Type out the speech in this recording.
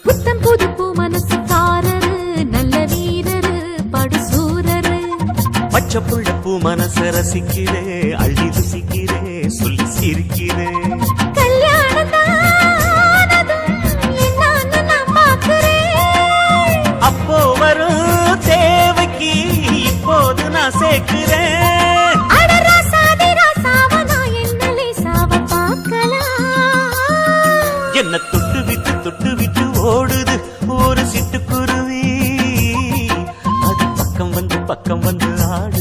புத்தம் புது பூ மனசுக்காரரு நல்ல வீரரு படுசூரரு பச்சை புள்ள பூ மனச ரசிக்கிறே அள்ளி ருசிக்கிறே சொல்லி சிரிக்கிறே அப்போ வரும் தேவைக்கு இப்போது நான் சேர்க்கிறேன் என்ன தொட்டு விட்டு ஓடுது ஒரு சிட்டுக்குருவி அது பக்கம் வந்து ஆடு